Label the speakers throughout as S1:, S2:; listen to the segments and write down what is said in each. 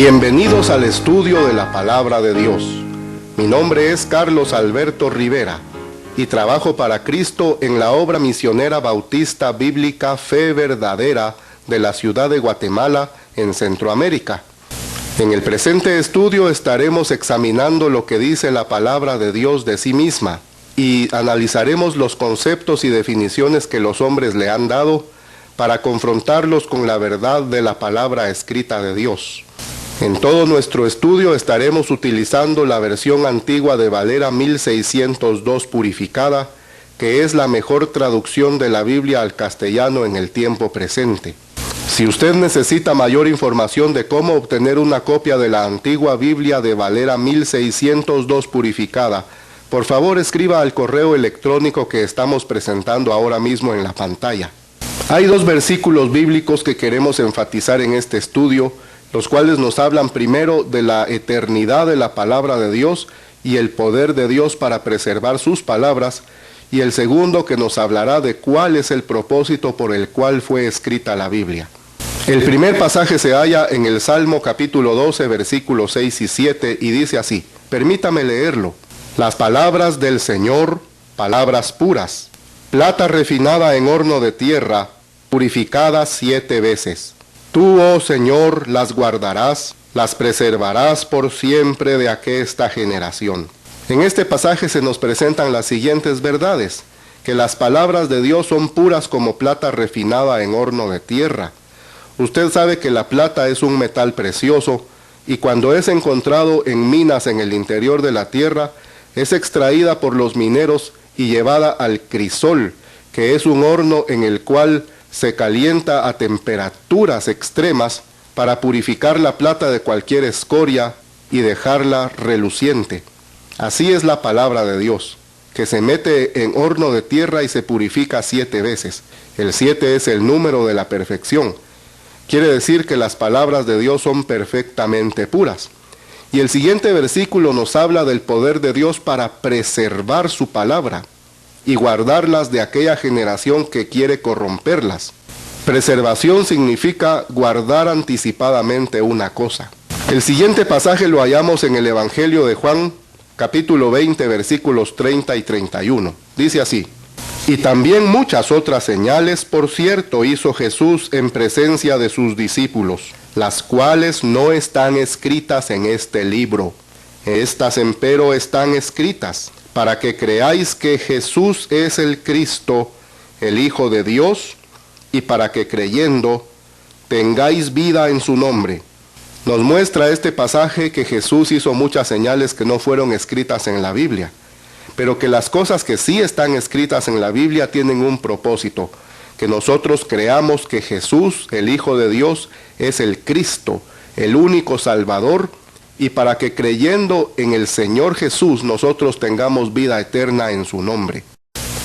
S1: Bienvenidos al estudio de la Palabra de Dios. Mi nombre es Carlos Alberto Rivera y trabajo para Cristo en la obra misionera bautista bíblica Fe Verdadera de la ciudad de Guatemala, en Centroamérica. En el presente estudio estaremos examinando lo que dice la Palabra de Dios de sí misma y analizaremos los conceptos y definiciones que los hombres le han dado para confrontarlos con la verdad de la palabra escrita de Dios. En todo nuestro estudio estaremos utilizando la versión antigua de Valera 1602 purificada, que es la mejor traducción de la Biblia al castellano en el tiempo presente. Si usted necesita mayor información de cómo obtener una copia de la antigua Biblia de Valera 1602 purificada, por favor escriba al correo electrónico que estamos presentando ahora mismo en la pantalla. Hay dos versículos bíblicos que queremos enfatizar en este estudio, los cuales nos hablan primero de la eternidad de la palabra de Dios y el poder de Dios para preservar sus palabras, y el segundo que nos hablará de cuál es el propósito por el cual fue escrita la Biblia. El primer pasaje se halla en el Salmo capítulo 12, versículos 6 y 7, y dice así, permítame leerlo. Las palabras del Señor, palabras puras, plata refinada en horno de tierra, purificada 7 veces. Tú, oh Señor, las guardarás, las preservarás por siempre de aquesta generación. En este pasaje se nos presentan las siguientes verdades, que las palabras de Dios son puras como plata refinada en horno de tierra. Usted sabe que la plata es un metal precioso, y cuando es encontrado en minas en el interior de la tierra, es extraída por los mineros y llevada al crisol, que es un horno en el cual se calienta a temperaturas extremas para purificar la plata de cualquier escoria y dejarla reluciente. Así es la palabra de Dios, que se mete en horno de tierra y se purifica 7 veces. El 7 es el número de la perfección. Quiere decir que las palabras de Dios son perfectamente puras. Y el siguiente versículo nos habla del poder de Dios para preservar su palabra y guardarlas de aquella generación que quiere corromperlas. Preservación significa guardar anticipadamente una cosa. El siguiente pasaje lo hallamos en el Evangelio de Juan, capítulo 20, versículos 30 y 31. Dice así, y también muchas otras señales, por cierto, hizo Jesús en presencia de sus discípulos, las cuales no están escritas en este libro. Estas empero están escritas, para que creáis que Jesús es el Cristo, el Hijo de Dios, y para que creyendo tengáis vida en su nombre. Nos muestra este pasaje que Jesús hizo muchas señales que no fueron escritas en la Biblia, pero que las cosas que sí están escritas en la Biblia tienen un propósito, que nosotros creamos que Jesús, el Hijo de Dios, es el Cristo, el único Salvador, y para que creyendo en el Señor Jesús nosotros tengamos vida eterna en su nombre.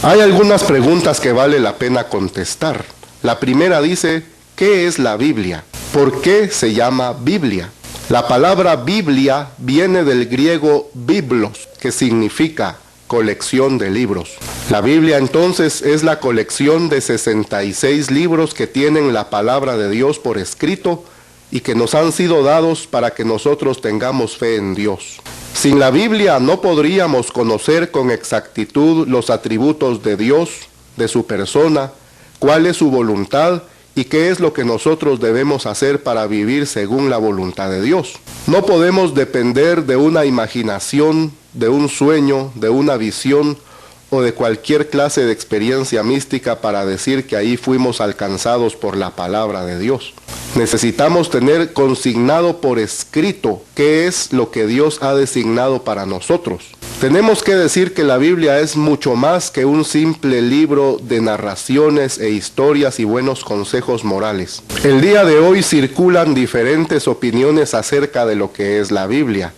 S1: Hay algunas preguntas que vale la pena contestar. La primera dice, ¿qué es la Biblia? ¿Por qué se llama Biblia? La palabra Biblia viene del griego biblos, que significa colección de libros. La Biblia entonces es la colección de 66 libros que tienen la palabra de Dios por escrito, y que nos han sido dados para que nosotros tengamos fe en Dios. Sin la Biblia no podríamos conocer con exactitud los atributos de Dios, de su persona, cuál es su voluntad y qué es lo que nosotros debemos hacer para vivir según la voluntad de Dios. No podemos depender de una imaginación, de un sueño, de una visión o de cualquier clase de experiencia mística para decir que ahí fuimos alcanzados por la palabra de Dios. Necesitamos tener consignado por escrito qué es lo que Dios ha designado para nosotros. Tenemos que decir que la Biblia es mucho más que un simple libro de narraciones e historias y buenos consejos morales. El día de hoy circulan diferentes opiniones acerca de lo que es la Biblia.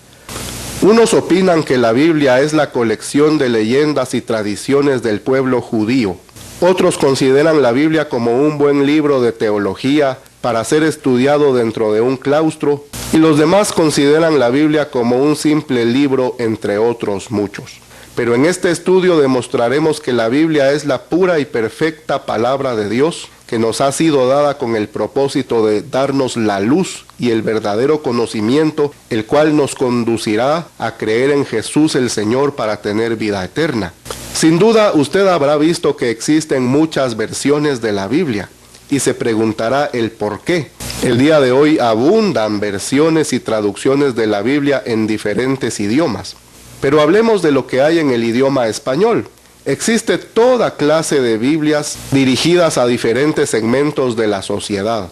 S1: Unos opinan que la Biblia es la colección de leyendas y tradiciones del pueblo judío. Otros consideran la Biblia como un buen libro de teología para ser estudiado dentro de un claustro, y los demás consideran la Biblia como un simple libro entre otros muchos. Pero en este estudio demostraremos que la Biblia es la pura y perfecta palabra de Dios, que nos ha sido dada con el propósito de darnos la luz y el verdadero conocimiento, el cual nos conducirá a creer en Jesús el Señor para tener vida eterna. Sin duda, usted habrá visto que existen muchas versiones de la Biblia y se preguntará el por qué. El día de hoy abundan versiones y traducciones de la Biblia en diferentes idiomas. Pero hablemos de lo que hay en el idioma español. Existe toda clase de Biblias dirigidas a diferentes segmentos de la sociedad.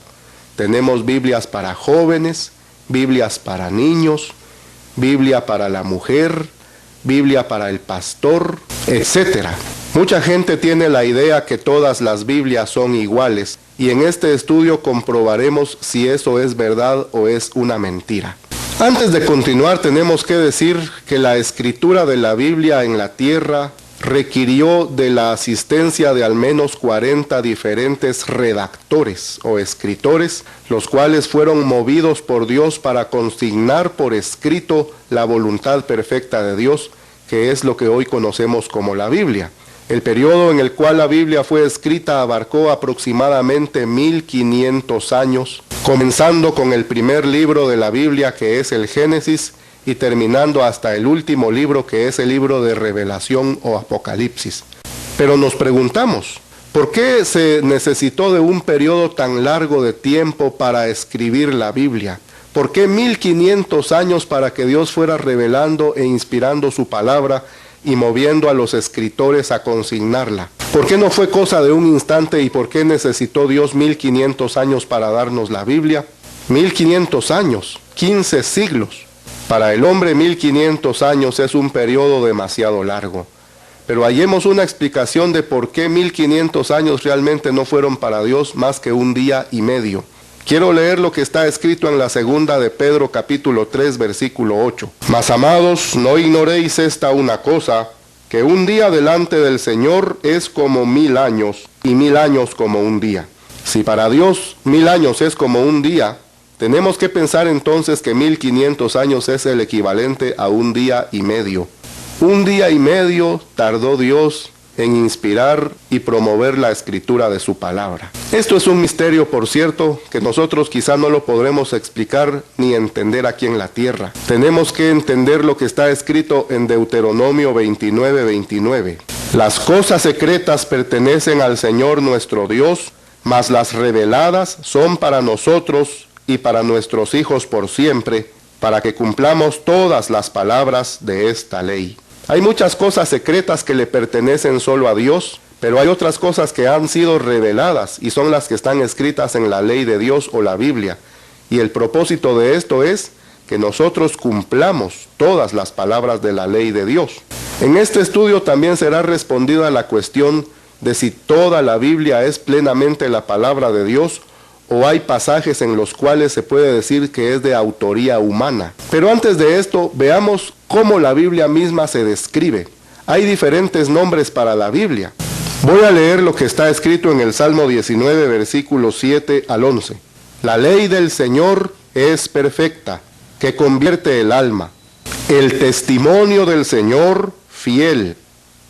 S1: Tenemos Biblias para jóvenes, Biblias para niños, Biblia para la mujer, Biblia para el pastor, etc. Mucha gente tiene la idea que todas las Biblias son iguales, y en este estudio comprobaremos si eso es verdad o es una mentira. Antes de continuar, tenemos que decir que la escritura de la Biblia en la tierra requirió de la asistencia de al menos 40 diferentes redactores o escritores, los cuales fueron movidos por Dios para consignar por escrito la voluntad perfecta de Dios, que es lo que hoy conocemos como la Biblia. El periodo en el cual la Biblia fue escrita abarcó aproximadamente 1500 años, comenzando con el primer libro de la Biblia, que es el Génesis, y terminando hasta el último libro, que es el libro de Revelación o Apocalipsis. Pero nos preguntamos, ¿por qué se necesitó de un periodo tan largo de tiempo para escribir la Biblia? ¿Por qué 1500 años para que Dios fuera revelando e inspirando su palabra y moviendo a los escritores a consignarla? ¿Por qué no fue cosa de un instante y por qué necesitó Dios 1500 años para darnos la Biblia? 1500 años, 15 siglos. Para el hombre 1500 años es un periodo demasiado largo. Pero hallemos una explicación de por qué 1500 años realmente no fueron para Dios más que un día y medio. Quiero leer lo que está escrito en la segunda de Pedro capítulo 3 versículo 8. Mas amados, no ignoréis esta una cosa, que un día delante del Señor es como 1000 años, y 1000 años como un día. Si para Dios 1000 años es como un día, tenemos que pensar entonces que 1500 años es el equivalente a un día y medio. Un día y medio tardó Dios en inspirar y promover la escritura de su palabra. Esto es un misterio, por cierto, que nosotros quizá no lo podremos explicar ni entender aquí en la tierra. Tenemos que entender lo que está escrito en Deuteronomio 29:29. Las cosas secretas pertenecen al Señor nuestro Dios, mas las reveladas son para nosotros y para nuestros hijos por siempre, para que cumplamos todas las palabras de esta ley. Hay muchas cosas secretas que le pertenecen solo a Dios, pero hay otras cosas que han sido reveladas y son las que están escritas en la ley de Dios o la Biblia. Y el propósito de esto es que nosotros cumplamos todas las palabras de la ley de Dios. En este estudio también será respondida la cuestión de si toda la Biblia es plenamente la palabra de Dios o hay pasajes en los cuales se puede decir que es de autoría humana. Pero antes de esto, veamos cómo la Biblia misma se describe. Hay diferentes nombres para la Biblia. Voy a leer lo que está escrito en el Salmo 19, versículos 7 al 11. La ley del Señor es perfecta, que convierte el alma. El testimonio del Señor fiel,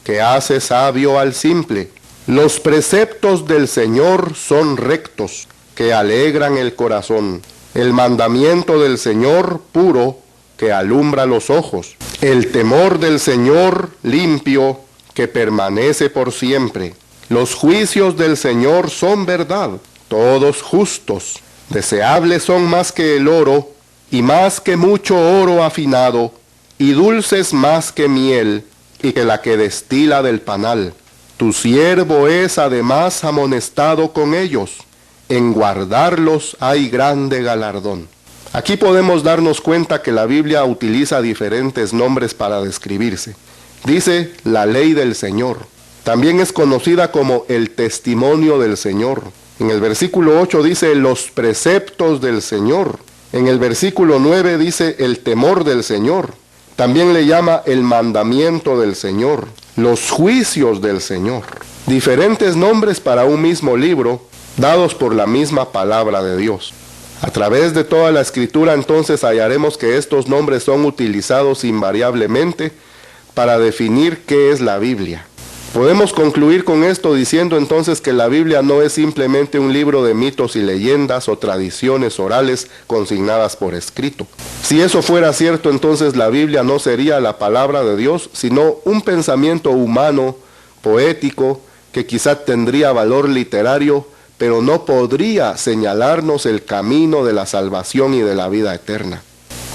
S1: que hace sabio al simple. Los preceptos del Señor son rectos, que alegran el corazón. El mandamiento del Señor puro, que alumbra los ojos. El temor del Señor limpio, que permanece por siempre. Los juicios del Señor son verdad, todos justos. Deseables son más que el oro, y más que mucho oro afinado, y dulces más que miel, y que la que destila del panal. Tu siervo es además amonestado con ellos. En guardarlos hay grande galardón. Aquí podemos darnos cuenta que la Biblia utiliza diferentes nombres para describirse. Dice la ley del Señor. También es conocida como el testimonio del Señor. En el versículo 8 dice los preceptos del Señor. En el versículo 9 dice el temor del Señor. También le llama el mandamiento del Señor. Los juicios del Señor. Diferentes nombres para un mismo libro, dados por la misma palabra de Dios. A través de toda la Escritura entonces hallaremos que estos nombres son utilizados invariablemente para definir qué es la Biblia. Podemos concluir con esto diciendo entonces que la Biblia no es simplemente un libro de mitos y leyendas o tradiciones orales consignadas por escrito. Si eso fuera cierto, entonces la Biblia no sería la palabra de Dios, sino un pensamiento humano, poético, que quizá tendría valor literario, pero no podría señalarnos el camino de la salvación y de la vida eterna.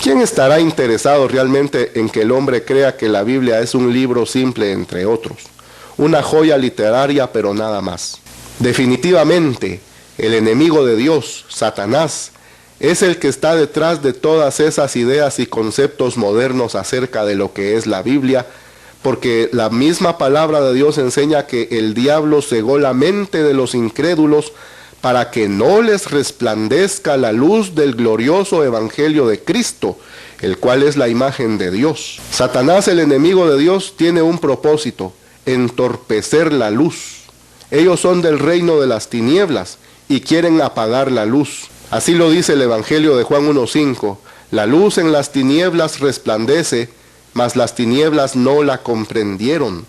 S1: ¿Quién estará interesado realmente en que el hombre crea que la Biblia es un libro simple entre otros? Una joya literaria, pero nada más. Definitivamente, el enemigo de Dios, Satanás, es el que está detrás de todas esas ideas y conceptos modernos acerca de lo que es la Biblia, porque la misma palabra de Dios enseña que el diablo cegó la mente de los incrédulos para que no les resplandezca la luz del glorioso evangelio de Cristo, el cual es la imagen de Dios. Satanás, el enemigo de Dios, tiene un propósito: entorpecer la luz. Ellos son del reino de las tinieblas y quieren apagar la luz. Así lo dice el Evangelio de Juan 1:5. La luz en las tinieblas resplandece, mas las tinieblas no la comprendieron.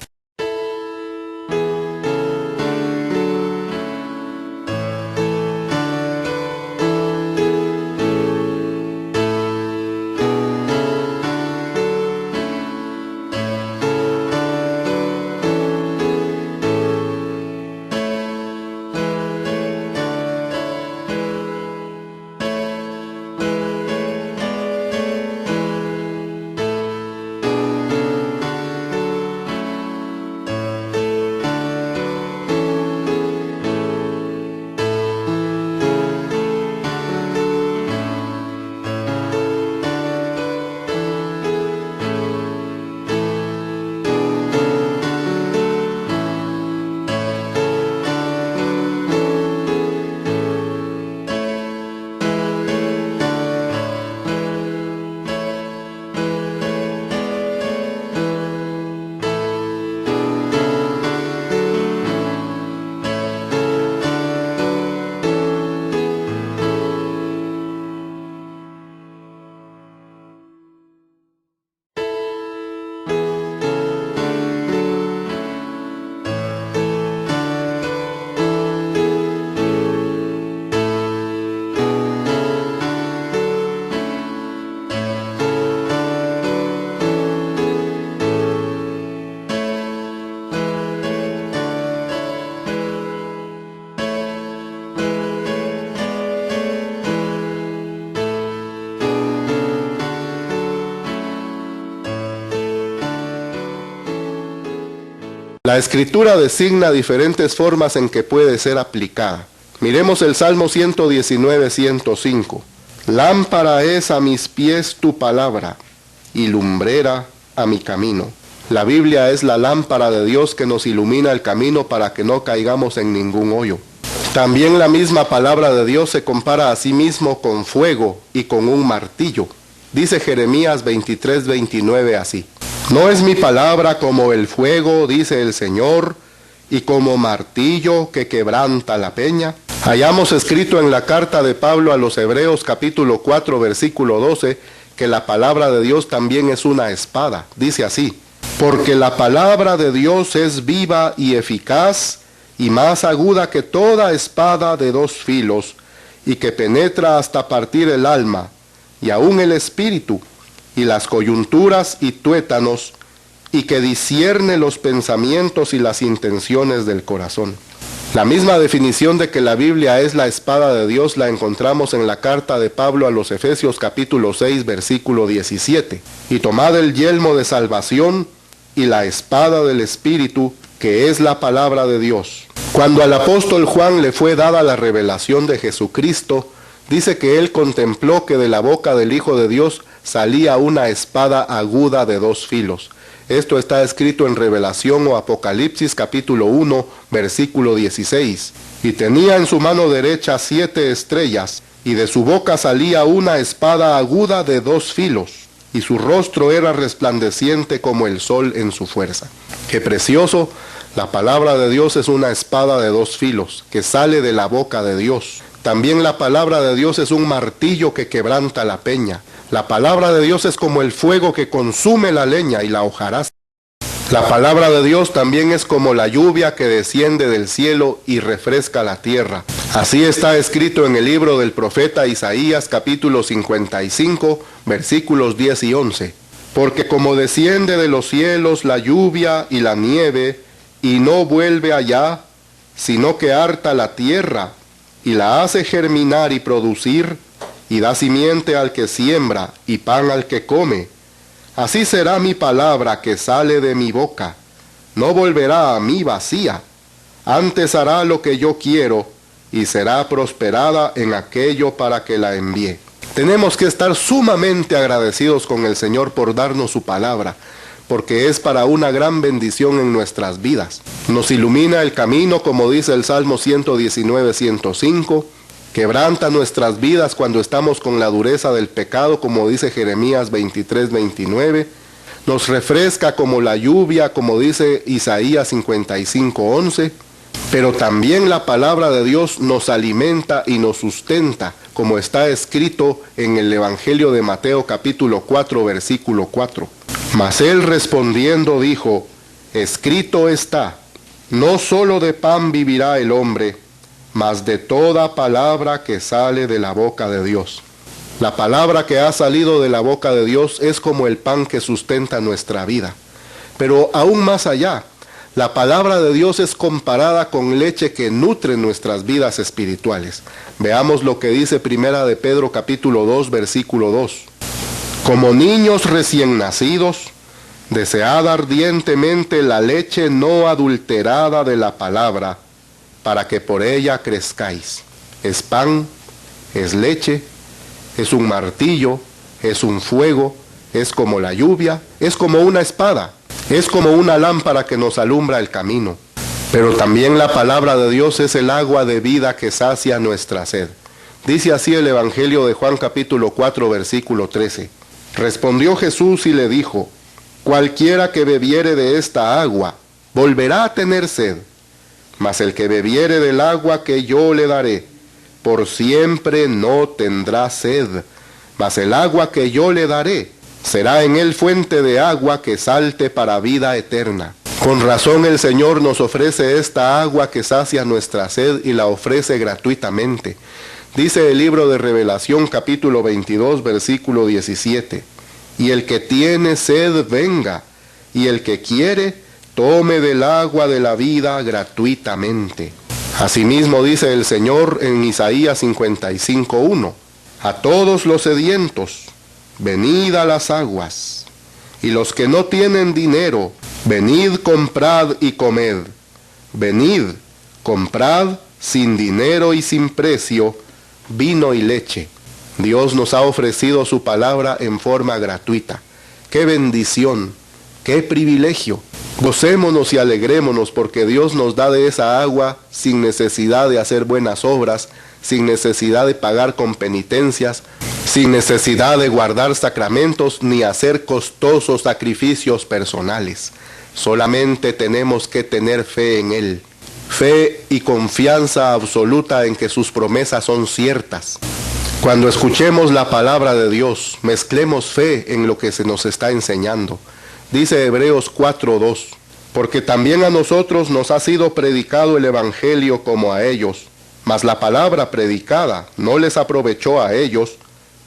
S1: La Escritura designa diferentes formas en que puede ser aplicada. Miremos el Salmo 119, 105. Lámpara es a mis pies tu palabra, y lumbrera a mi camino. La Biblia es la lámpara de Dios que nos ilumina el camino para que no caigamos en ningún hoyo. También la misma palabra de Dios se compara a sí mismo con fuego y con un martillo. Dice Jeremías 23, 29 así. No es mi palabra como el fuego, dice el Señor, y como martillo que quebranta la peña. Hallamos escrito en la carta de Pablo a los Hebreos capítulo 4 versículo 12 que la palabra de Dios también es una espada. Dice así: porque la palabra de Dios es viva y eficaz y más aguda que toda espada de dos filos, y que penetra hasta partir el alma y aun el espíritu y las coyunturas y tuétanos, y que discierne los pensamientos y las intenciones del corazón. La misma definición de que la Biblia es la espada de Dios la encontramos en la carta de Pablo a los Efesios capítulo 6 versículo 17. Y tomad el yelmo de salvación y la espada del Espíritu, que es la palabra de Dios. Cuando al apóstol Juan le fue dada la revelación de Jesucristo, dice que él contempló que de la boca del Hijo de Dios salía una espada aguda de dos filos. Esto está escrito en Revelación o Apocalipsis capítulo 1, versículo 16. Y tenía en su mano derecha 7 estrellas, y de su boca salía una espada aguda de dos filos, y su rostro era resplandeciente como el sol en su fuerza. ¡Qué precioso! La palabra de Dios es una espada de dos filos, que sale de la boca de Dios. También la palabra de Dios es un martillo que quebranta la peña. La palabra de Dios es como el fuego que consume la leña y la hojarasca. La palabra de Dios también es como la lluvia que desciende del cielo y refresca la tierra. Así está escrito en el libro del profeta Isaías, capítulo 55, versículos 10 y 11. Porque como desciende de los cielos la lluvia y la nieve, y no vuelve allá, sino que harta la tierra, y la hace germinar y producir, y da simiente al que siembra, y pan al que come. Así será mi palabra que sale de mi boca. No volverá a mí vacía. Antes hará lo que yo quiero, y será prosperada en aquello para que la envíe. Tenemos que estar sumamente agradecidos con el Señor por darnos su palabra, porque es para una gran bendición en nuestras vidas. Nos ilumina el camino, como dice el Salmo 119, 105. Quebranta nuestras vidas cuando estamos con la dureza del pecado, como dice Jeremías 23, 29. Nos refresca como la lluvia, como dice Isaías 55, 11. Pero también la palabra de Dios nos alimenta y nos sustenta, como está escrito en el Evangelio de Mateo capítulo 4, versículo 4. Mas él respondiendo dijo, escrito está, no solo de pan vivirá el hombre, mas de toda palabra que sale de la boca de Dios. La palabra que ha salido de la boca de Dios es como el pan que sustenta nuestra vida. Pero aún más allá, la palabra de Dios es comparada con leche que nutre nuestras vidas espirituales. Veamos lo que dice Primera de Pedro capítulo 2, versículo 2. Como niños recién nacidos, desead ardientemente la leche no adulterada de la palabra, para que por ella crezcáis. Es pan, es leche, es un martillo, es un fuego, es como la lluvia, es como una espada, es como una lámpara que nos alumbra el camino. Pero también la palabra de Dios es el agua de vida que sacia nuestra sed. Dice así el Evangelio de Juan capítulo 4, versículo 13. Respondió Jesús y le dijo, cualquiera que bebiere de esta agua, volverá a tener sed. Mas el que bebiere del agua que yo le daré, por siempre no tendrá sed. Mas el agua que yo le daré, será en él fuente de agua que salte para vida eterna. Con razón el Señor nos ofrece esta agua que sacia nuestra sed y la ofrece gratuitamente. Dice el libro de Revelación capítulo 22 versículo 17. Y el que tiene sed venga, y el que quiere tome del agua de la vida gratuitamente. Asimismo dice el Señor en Isaías 55:1. A todos los sedientos, venid a las aguas, y los que no tienen dinero, venid, comprad y comed. Venid, comprad sin dinero y sin precio, vino y leche. Dios nos ha ofrecido su palabra en forma gratuita. ¡Qué bendición! ¡Qué privilegio! Gocémonos y alegrémonos porque Dios nos da de esa agua sin necesidad de hacer buenas obras, sin necesidad de pagar con penitencias, sin necesidad de guardar sacramentos ni hacer costosos sacrificios personales. Solamente tenemos que tener fe en Él. Fe y confianza absoluta en que sus promesas son ciertas. Cuando escuchemos la palabra de Dios, mezclemos fe en lo que se nos está enseñando. Dice Hebreos 4:2, porque también a nosotros nos ha sido predicado el Evangelio como a ellos, mas la palabra predicada no les aprovechó a ellos,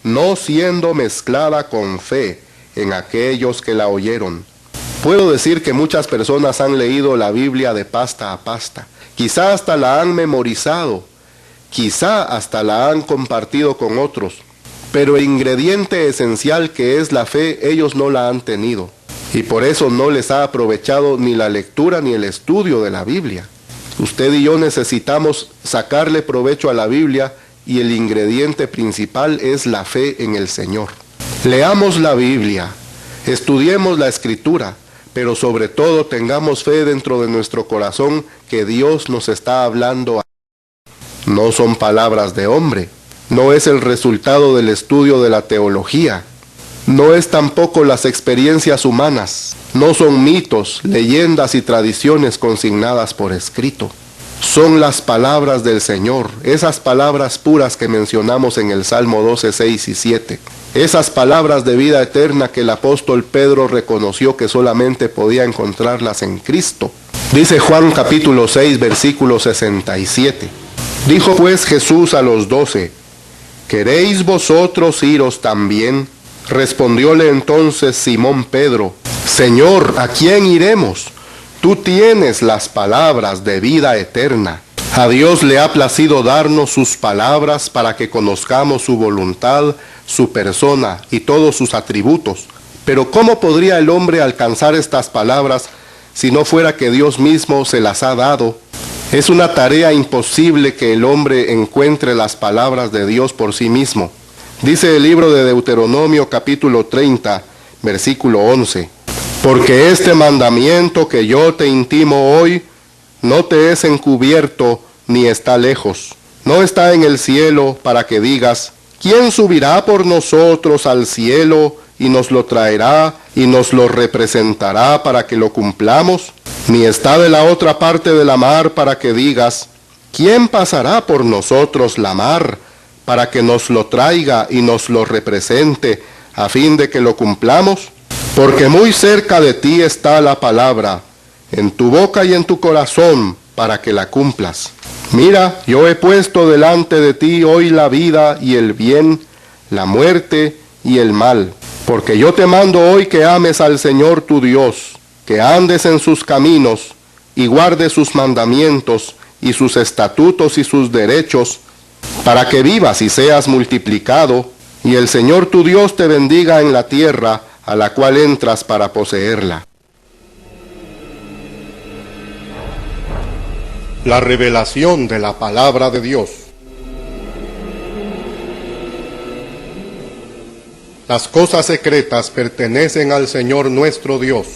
S1: no siendo mezclada con fe en aquellos que la oyeron. Puedo decir que muchas personas han leído la Biblia de pasta a pasta, quizá hasta la han memorizado, quizá hasta la han compartido con otros, pero el ingrediente esencial que es la fe, ellos no la han tenido. Y por eso no les ha aprovechado ni la lectura ni el estudio de la Biblia. Usted y yo necesitamos sacarle provecho a la Biblia y el ingrediente principal es la fe en el Señor. Leamos la Biblia, estudiemos la Escritura, pero sobre todo tengamos fe dentro de nuestro corazón que Dios nos está hablando. No son palabras de hombre, no es el resultado del estudio de la teología. No es tampoco las experiencias humanas, no son mitos, leyendas y tradiciones consignadas por escrito. Son las palabras del Señor, esas palabras puras que mencionamos en el Salmo 12, 6 y 7. Esas palabras de vida eterna que el apóstol Pedro reconoció que solamente podía encontrarlas en Cristo. Dice Juan capítulo 6, versículo 67. Dijo pues Jesús a los 12, ¿queréis vosotros iros también? Respondióle entonces Simón Pedro, Señor, ¿a quién iremos? Tú tienes las palabras de vida eterna. A Dios le ha placido darnos sus palabras para que conozcamos su voluntad, su persona y todos sus atributos. Pero ¿cómo podría el hombre alcanzar estas palabras si no fuera que Dios mismo se las ha dado? Es una tarea imposible que el hombre encuentre las palabras de Dios por sí mismo. Dice el libro de Deuteronomio capítulo 30, versículo 11. Porque este mandamiento que yo te intimo hoy no te es encubierto ni está lejos. No está en el cielo para que digas, ¿quién subirá por nosotros al cielo y nos lo traerá y nos lo representará para que lo cumplamos? Ni está de la otra parte de la mar para que digas, ¿quién pasará por nosotros la mar para que nos lo traiga y nos lo represente a fin de que lo cumplamos? Porque muy cerca de ti está la palabra, en tu boca y en tu corazón, para que la cumplas. Mira, yo he puesto delante de ti hoy la vida y el bien, la muerte y el mal. Porque yo te mando hoy que ames al Señor tu Dios, que andes en sus caminos y guardes sus mandamientos y sus estatutos y sus derechos, para que vivas y seas multiplicado, y el Señor tu Dios te bendiga en la tierra a la cual entras para poseerla. La revelación de la palabra de Dios. Las cosas secretas pertenecen al Señor nuestro Dios,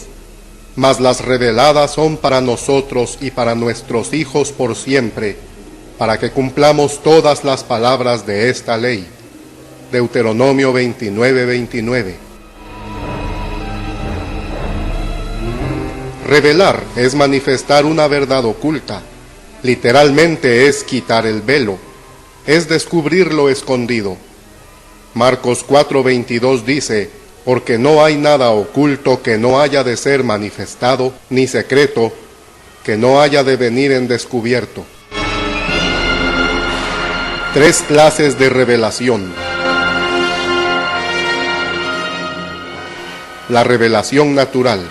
S1: mas las reveladas son para nosotros y para nuestros hijos por siempre, para que cumplamos todas las palabras de esta ley. Deuteronomio 29, 29. Revelar es manifestar una verdad oculta. Literalmente es quitar el velo, es descubrir lo escondido. Marcos 4:22 dice, porque no hay nada oculto que no haya de ser manifestado, ni secreto que no haya de venir en descubierto. 3 clases de revelación. La revelación natural.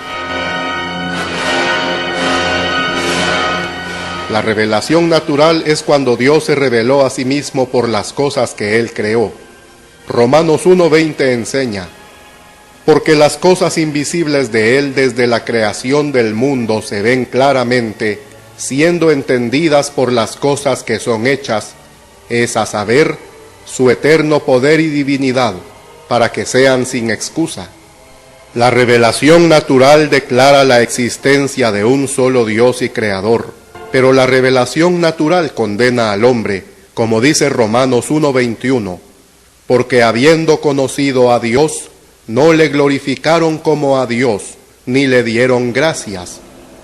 S1: La revelación natural es cuando Dios se reveló a sí mismo por las cosas que Él creó. Romanos 1:20 enseña, porque las cosas invisibles de Él desde la creación del mundo se ven claramente, siendo entendidas por las cosas que son hechas, es a saber, su eterno poder y divinidad, para que sean sin excusa. La revelación natural declara la existencia de un solo Dios y Creador, pero la revelación natural condena al hombre, como dice Romanos 1:21, porque habiendo conocido a Dios, no le glorificaron como a Dios, ni le dieron gracias.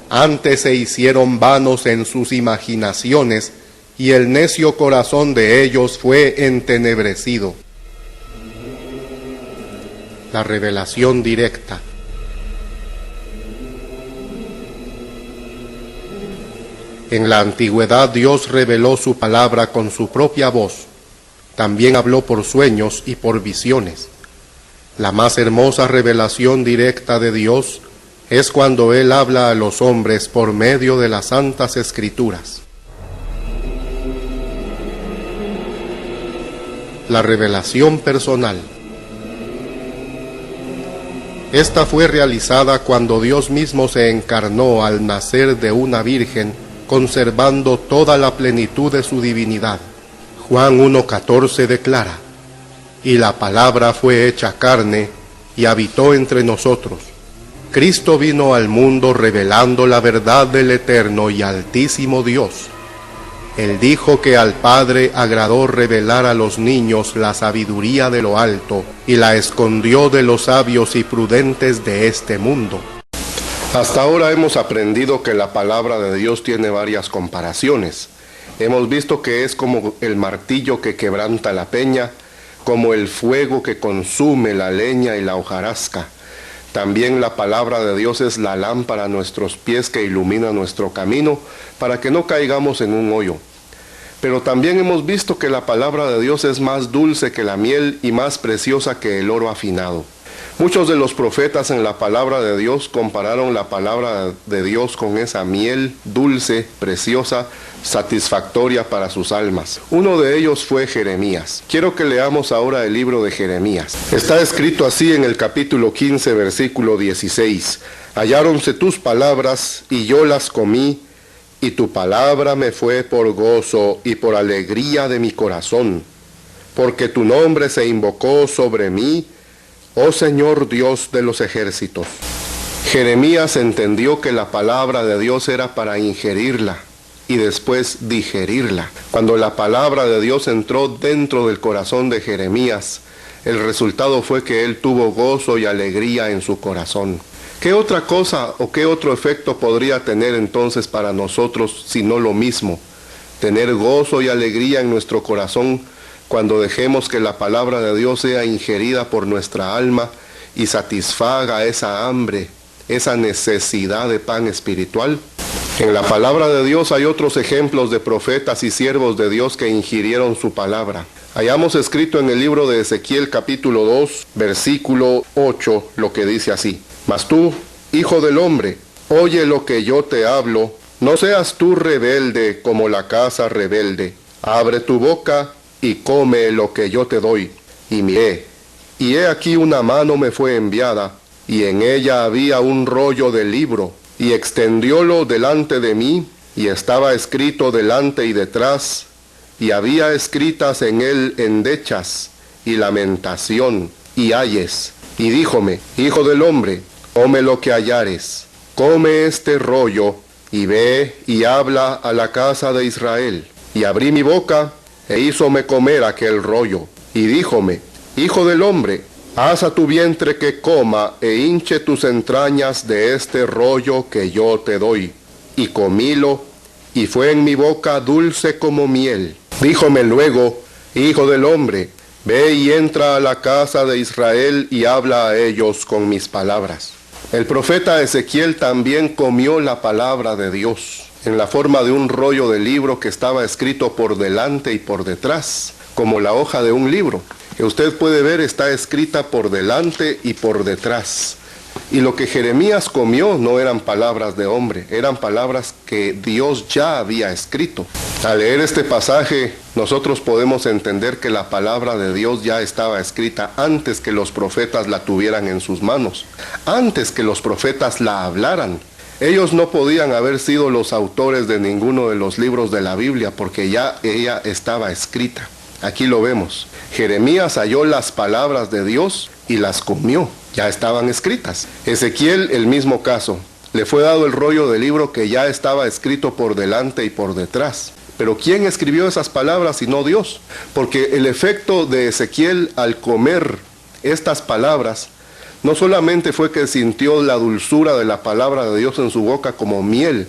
S1: Antes se hicieron vanos en sus imaginaciones, y el necio corazón de ellos fue entenebrecido. La revelación directa. En la antigüedad Dios reveló su palabra con su propia voz. También habló por sueños y por visiones. La más hermosa revelación directa de Dios es cuando Él habla a los hombres por medio de las santas Escrituras. La revelación personal. Esta fue realizada cuando Dios mismo se encarnó al nacer de una virgen, conservando toda la plenitud de su divinidad. Juan 1:14 declara, y la palabra fue hecha carne y habitó entre nosotros. Cristo vino al mundo revelando la verdad del eterno y altísimo Dios. Él dijo que al Padre agradó revelar a los niños la sabiduría de lo alto y la escondió de los sabios y prudentes de este mundo. Hasta ahora hemos aprendido que la palabra de Dios tiene varias comparaciones. Hemos visto que es como el martillo que quebranta la peña, como el fuego que consume la leña y la hojarasca. También la palabra de Dios es la lámpara a nuestros pies que ilumina nuestro camino para que no caigamos en un hoyo. Pero también hemos visto que la palabra de Dios es más dulce que la miel y más preciosa que el oro afinado. Muchos de los profetas en la palabra de Dios compararon la palabra de Dios con esa miel dulce, preciosa, satisfactoria para sus almas. Uno de ellos fue Jeremías. Quiero que leamos ahora el libro de Jeremías. Está escrito así en el capítulo 15, versículo 16. Halláronse tus palabras y yo las comí, y tu palabra me fue por gozo y por alegría de mi corazón, porque tu nombre se invocó sobre mí, oh Señor Dios de los ejércitos. Jeremías entendió que la palabra de Dios era para ingerirla y después digerirla. Cuando la palabra de Dios entró dentro del corazón de Jeremías, el resultado fue que él tuvo gozo y alegría en su corazón. ¿Qué otra cosa o qué otro efecto podría tener entonces para nosotros sino lo mismo? Tener gozo y alegría en nuestro corazón cuando dejemos que la palabra de Dios sea ingerida por nuestra alma y satisfaga esa hambre, esa necesidad de pan espiritual. En la palabra de Dios hay otros ejemplos de profetas y siervos de Dios que ingirieron su palabra. Hayamos escrito en el libro de Ezequiel capítulo 2, versículo 8, lo que dice así: Mas tú, hijo del hombre, oye lo que yo te hablo, no seas tú rebelde como la casa rebelde. Abre tu boca y come lo que yo te doy. Y miré, y he aquí una mano me fue enviada, y en ella había un rollo de libro, y extendiólo delante de mí, y estaba escrito delante y detrás, y había escritas en él endechas, y lamentación, y ayes. Y díjome: Hijo del hombre, come lo que hallares, come este rollo, y ve y habla a la casa de Israel. Y abrí mi boca, e hízome comer aquel rollo. Y díjome: Hijo del hombre, haz a tu vientre que coma, e hinche tus entrañas de este rollo que yo te doy. Y comílo, y fue en mi boca dulce como miel. Díjome luego: Hijo del hombre, ve y entra a la casa de Israel y habla a ellos con mis palabras. El profeta Ezequiel también comió la palabra de Dios en la forma de un rollo de libro que estaba escrito por delante y por detrás, como la hoja de un libro, que usted puede ver está escrita por delante y por detrás. Y lo que Jeremías comió no eran palabras de hombre, eran palabras que Dios ya había escrito. Al leer este pasaje, nosotros podemos entender que la palabra de Dios ya estaba escrita antes que los profetas la tuvieran en sus manos, antes que los profetas la hablaran. Ellos no podían haber sido los autores de ninguno de los libros de la Biblia porque ya ella estaba escrita. Aquí lo vemos. Jeremías halló las palabras de Dios y las comió. Ya estaban escritas. Ezequiel, el mismo caso. Le fue dado el rollo del libro que ya estaba escrito por delante y por detrás. Pero ¿quién escribió esas palabras sino Dios? Porque el efecto de Ezequiel al comer estas palabras no solamente fue que sintió la dulzura de la palabra de Dios en su boca como miel,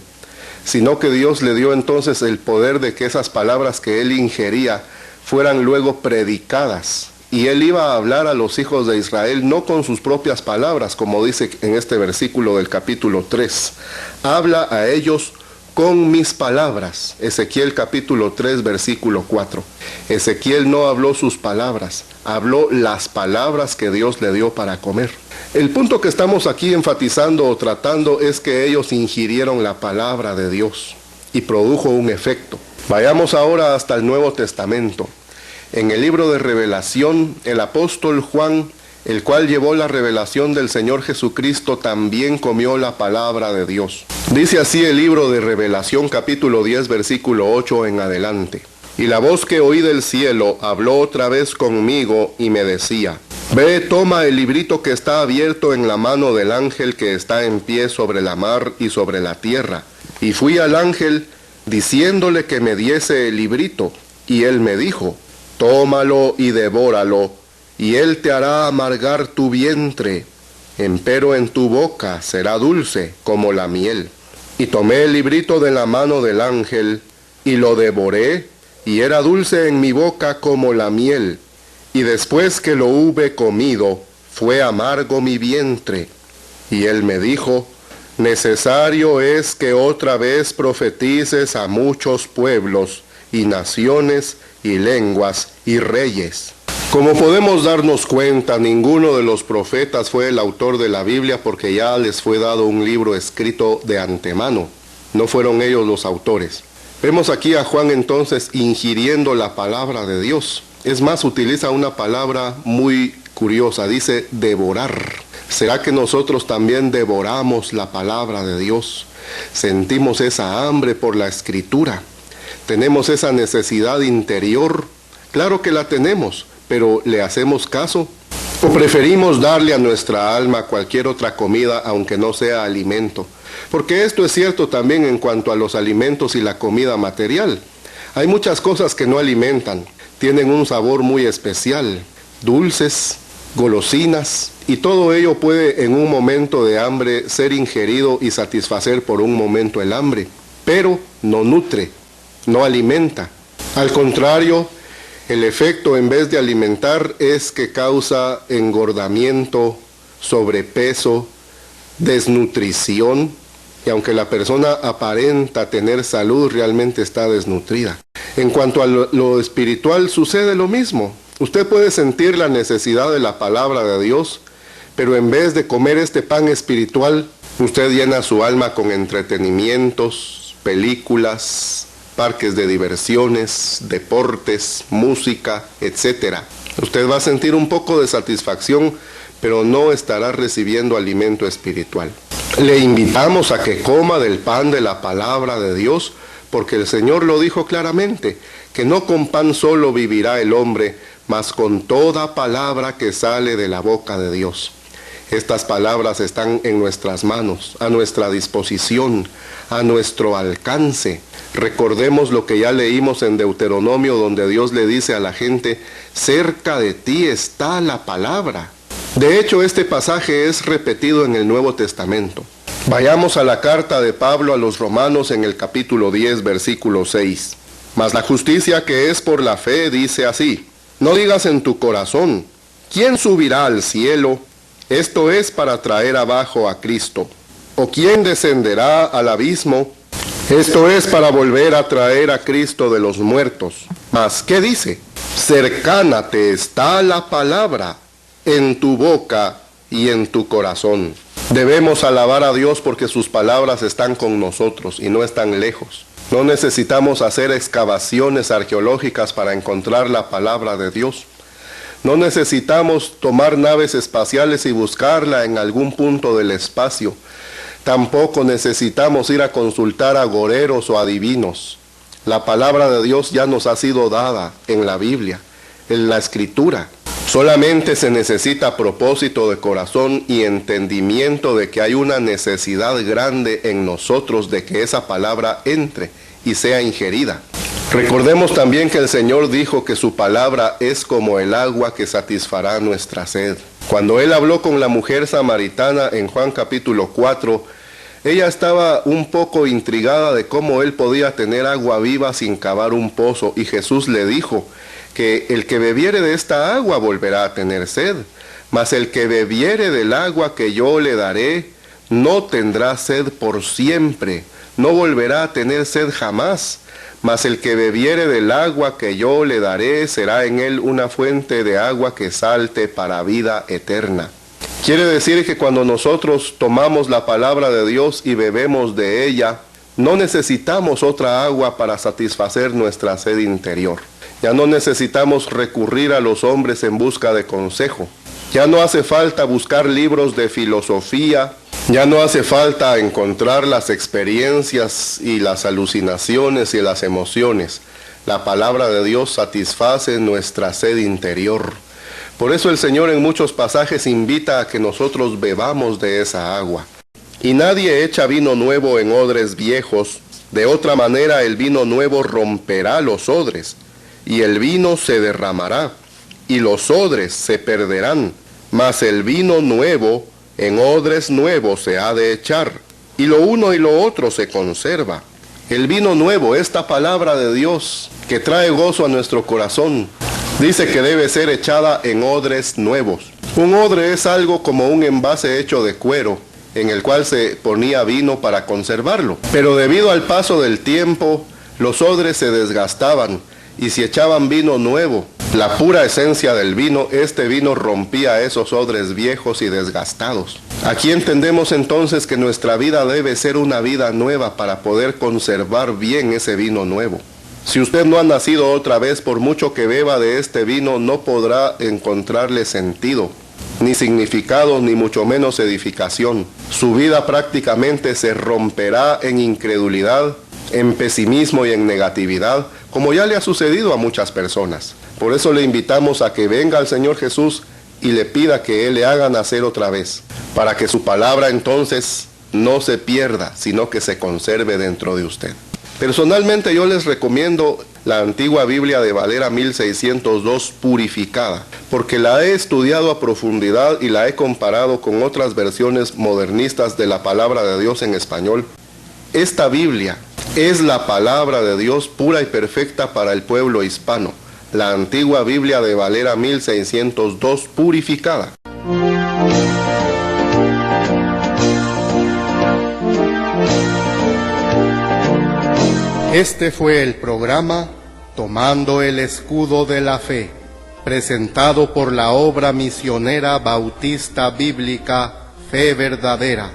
S1: sino que Dios le dio entonces el poder de que esas palabras que él ingería fueran luego predicadas. Y él iba a hablar a los hijos de Israel no con sus propias palabras, como dice en este versículo del capítulo 3. Habla a ellos con mis palabras. Ezequiel capítulo 3, versículo 4. Ezequiel no habló sus palabras, habló las palabras que Dios le dio para comer. El punto que estamos aquí enfatizando o tratando es que ellos ingirieron la palabra de Dios y produjo un efecto. Vayamos ahora hasta el Nuevo Testamento. En el libro de Revelación, el apóstol Juan, el cual llevó la revelación del Señor Jesucristo, también comió la palabra de Dios. Dice así el libro de Revelación capítulo 10, versículo 8 en adelante. Y la voz que oí del cielo habló otra vez conmigo y me decía: Ve, toma el librito que está abierto en la mano del ángel que está en pie sobre la mar y sobre la tierra. Y fui al ángel diciéndole que me diese el librito, y él me dijo: Tómalo y devóralo, y él te hará amargar tu vientre, empero en tu boca será dulce como la miel. Y tomé el librito de la mano del ángel, y lo devoré, y era dulce en mi boca como la miel, y después que lo hube comido, fue amargo mi vientre. Y él me dijo, necesario es que otra vez profetices a muchos pueblos, y naciones, y lenguas, y reyes. Como podemos darnos cuenta, ninguno de los profetas fue el autor de la Biblia porque ya les fue dado un libro escrito de antemano. No fueron ellos los autores. Vemos aquí a Juan entonces ingiriendo la palabra de Dios. Es más, utiliza una palabra muy curiosa, dice devorar. ¿Será que nosotros también devoramos la palabra de Dios? Sentimos esa hambre por la Escritura. Tenemos esa necesidad interior. Claro que la tenemos, pero ¿le hacemos caso? ¿O preferimos darle a nuestra alma cualquier otra comida, aunque no sea alimento? Porque esto es cierto también en cuanto a los alimentos y la comida material. Hay muchas cosas que no alimentan, tienen un sabor muy especial, dulces, golosinas, y todo ello puede en un momento de hambre ser ingerido y satisfacer por un momento el hambre, pero no nutre, no alimenta. Al contrario, el efecto en vez de alimentar es que causa engordamiento, sobrepeso, desnutrición, y aunque la persona aparenta tener salud, realmente está desnutrida. En cuanto a lo espiritual, sucede lo mismo. Usted puede sentir la necesidad de la palabra de Dios, pero en vez de comer este pan espiritual, usted llena su alma con entretenimientos, películas, parques de diversiones, deportes, música, etc. Usted va a sentir un poco de satisfacción, pero no estará recibiendo alimento espiritual. Le invitamos a que coma del pan de la palabra de Dios, porque el Señor lo dijo claramente, que no con pan solo vivirá el hombre, mas con toda palabra que sale de la boca de Dios. Estas palabras están en nuestras manos, a nuestra disposición, a nuestro alcance. Recordemos lo que ya leímos en Deuteronomio, donde Dios le dice a la gente, cerca de ti está la palabra. De hecho, este pasaje es repetido en el Nuevo Testamento. Vayamos a la carta de Pablo a los Romanos en el capítulo 10, versículo 6. Mas la justicia que es por la fe dice así, no digas en tu corazón, ¿quién subirá al cielo? Esto es para traer abajo a Cristo. ¿O quién descenderá al abismo? Esto es para volver a traer a Cristo de los muertos. Mas, ¿qué dice? Cercana te está la palabra, en tu boca y en tu corazón. Debemos alabar a Dios porque sus palabras están con nosotros y no están lejos. No necesitamos hacer excavaciones arqueológicas para encontrar la palabra de Dios. No necesitamos tomar naves espaciales y buscarla en algún punto del espacio. Tampoco necesitamos ir a consultar a agoreros o adivinos. La palabra de Dios ya nos ha sido dada en la Biblia, en la Escritura. Solamente se necesita propósito de corazón y entendimiento de que hay una necesidad grande en nosotros de que esa palabra entre y sea ingerida. Recordemos también que el Señor dijo que su palabra es como el agua que satisfará nuestra sed. Cuando Él habló con la mujer samaritana en Juan capítulo 4, ella estaba un poco intrigada de cómo Él podía tener agua viva sin cavar un pozo, y Jesús le dijo que el que bebiere de esta agua volverá a tener sed, mas el que bebiere del agua que yo le daré no tendrá sed por siempre, no volverá a tener sed jamás. Mas el que bebiere del agua que yo le daré, será en él una fuente de agua que salte para vida eterna. Quiere decir que cuando nosotros tomamos la palabra de Dios y bebemos de ella, no necesitamos otra agua para satisfacer nuestra sed interior. Ya no necesitamos recurrir a los hombres en busca de consejo. Ya no hace falta buscar libros de filosofía. Ya no hace falta encontrar las experiencias y las alucinaciones y las emociones. La palabra de Dios satisface nuestra sed interior. Por eso el Señor en muchos pasajes invita a que nosotros bebamos de esa agua. Y nadie echa vino nuevo en odres viejos, de otra manera el vino nuevo romperá los odres, y el vino se derramará, y los odres se perderán, mas el vino nuevo en odres nuevos se ha de echar, y lo uno y lo otro se conserva. El vino nuevo, esta palabra de Dios, que trae gozo a nuestro corazón, Dice que debe ser echada en odres nuevos. Un odre es algo como un envase hecho de cuero, en el cual se ponía vino para conservarlo. Pero debido al paso del tiempo, los odres se desgastaban, y si echaban vino nuevo, la pura esencia del vino, este vino rompía esos odres viejos y desgastados. Aquí entendemos entonces que nuestra vida debe ser una vida nueva para poder conservar bien ese vino nuevo. Si usted no ha nacido otra vez, por mucho que beba de este vino, no podrá encontrarle sentido, ni significado, ni mucho menos edificación. Su vida prácticamente se romperá en incredulidad, en pesimismo y en negatividad, como ya le ha sucedido a muchas personas. Por eso le invitamos a que venga al Señor Jesús y le pida que Él le haga nacer otra vez, para que su palabra entonces no se pierda, sino que se conserve dentro de usted. Personalmente yo les recomiendo la antigua Biblia de Valera 1602 purificada, porque la he estudiado a profundidad y la he comparado con otras versiones modernistas de la palabra de Dios en español. Esta Biblia es la palabra de Dios pura y perfecta para el pueblo hispano, la antigua Biblia de Valera 1602 purificada. Este fue el programa Tomando el Escudo de la Fe, presentado por la obra misionera bautista bíblica Fe Verdadera.